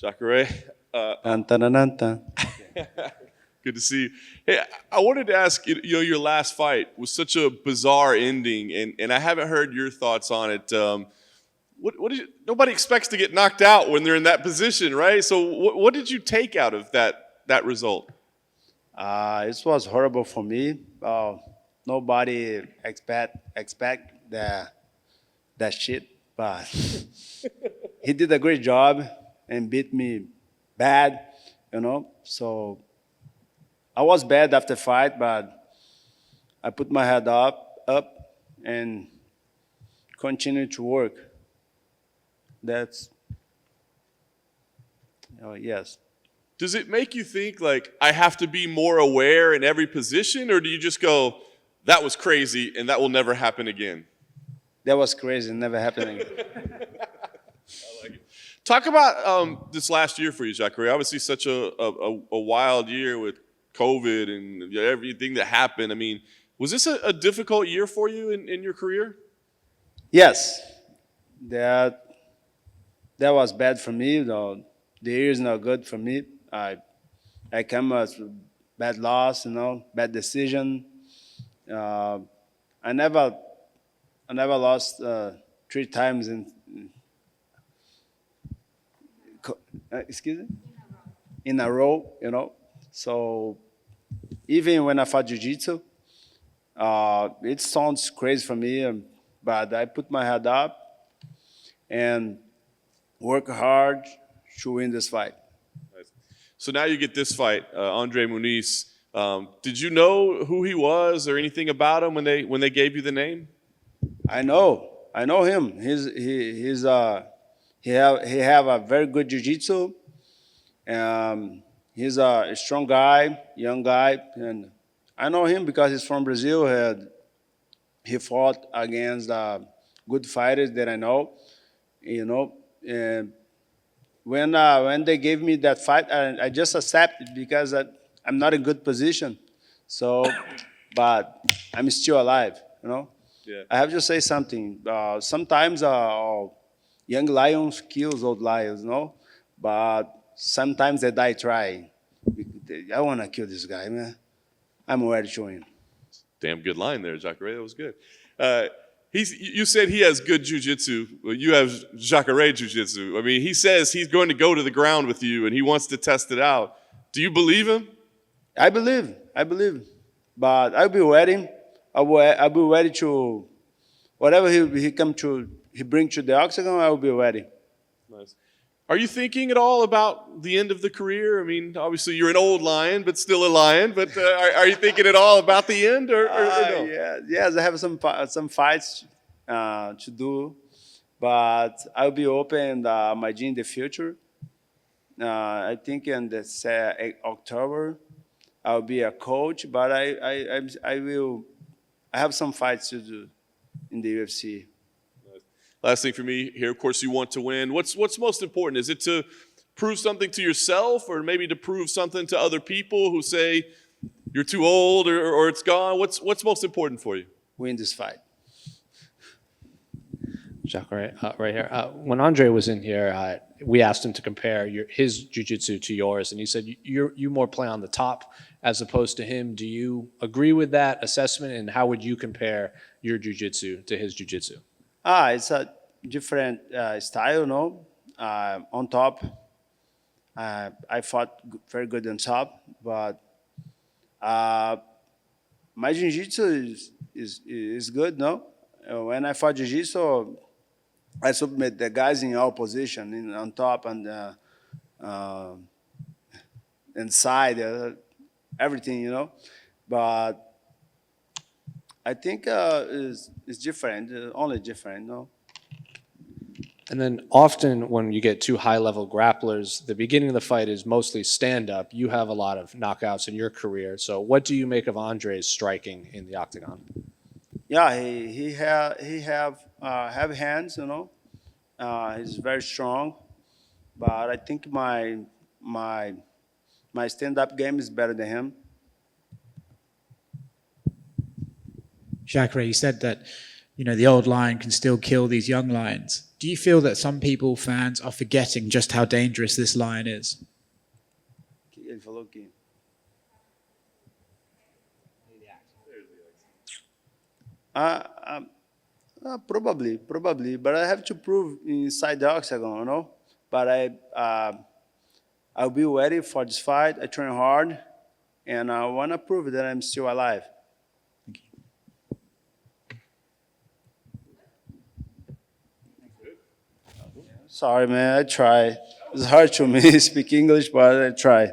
Jacare. Dun, dun, dun, dun, dun. Good to see you. Hey, I wanted to ask you, your last fight was such a bizarre ending, and I haven't heard your thoughts on it. Nobody expects to get knocked out when they're in that position, right? So what did you take out of that result? It was horrible for me. Nobody expect that shit, but he did a great job and beat me bad, So I was bad after fight, but I put my head up, and continued to work. Yes. Does it make you think, like, I have to be more aware in every position, or do you just go, that was crazy and that will never happen again? That was crazy, never happening. I like it. Talk about this last year for you, Jacare. Obviously such a wild year with COVID and everything that happened. I mean, was this a difficult year for you in your career? Yes. That was bad for me. The year is not good for me. I came as bad loss, bad decision. I never lost 3 times in a row, So even when I fought jiu-jitsu, it sounds crazy for me, but I put my head up and work hard to win this fight. Nice. So now you get this fight, Andre Muniz. Did you know who he was or anything about him when they gave you the name? I know him. He have a very good jiu-jitsu. He's a strong guy, young guy, and I know him because he's from Brazil. He fought against good fighters that I know, And when they gave me that fight, I just accepted because I'm not in good position. So, but I'm still alive, Yeah. I have to say something. Sometimes young lions kills old lions, But sometimes they die trying. I want to kill this guy, man. I'm ready to win. Damn good line there, Jacare. That was good. You said he has good jiu-jitsu. You have Jacare jiu-jitsu. I mean, he says he's going to go to the ground with you and he wants to test it out. Do you believe him? I believe. But I'll be ready. I'll be ready to whatever he bring to the octagon. I will be ready. Nice. Are you thinking at all about the end of the career? I mean, obviously you're an old lion, but still a lion. But are you thinking at all about the end, or no? Yeah, yes, I have some fights to do, but I'll be open my gym in the future. I think in October I'll be a coach, but I have some fights to do in the UFC. Last thing for me here, of course, you want to win. What's most important? Is it to prove something to yourself, or maybe to prove something to other people who say you're too old or it's gone? What's most important for you? Win this fight. Jacare, right here. When Andre was in here, we asked him to compare his jiu-jitsu to yours, and he said you more play on the top as opposed to him. Do you agree with that assessment, and how would you compare your jiu-jitsu to his jiu-jitsu? It's a different style, on top, I fought very good on top, but my jiu-jitsu is good, no? When I fought jiu-jitsu, I submit the guys in all position, on top and inside, everything, But I think it's different, only different, And then often when you get two high-level grapplers, the beginning of the fight is mostly stand-up. You have a lot of knockouts in your career. So what do you make of Andre's striking in the octagon? Yeah, he have heavy hands, He's very strong, but I think my stand-up game is better than him. Jacare, you said that the old lion can still kill these young lions. Do you feel that some people, fans, are forgetting just how dangerous this lion is? Ele falou que probably, but I have to prove inside the octagon, you know. But I'll be ready for this fight. I train hard, and I want to prove that I'm still alive. Sorry, man. I try. It's hard to me speak English, but I try.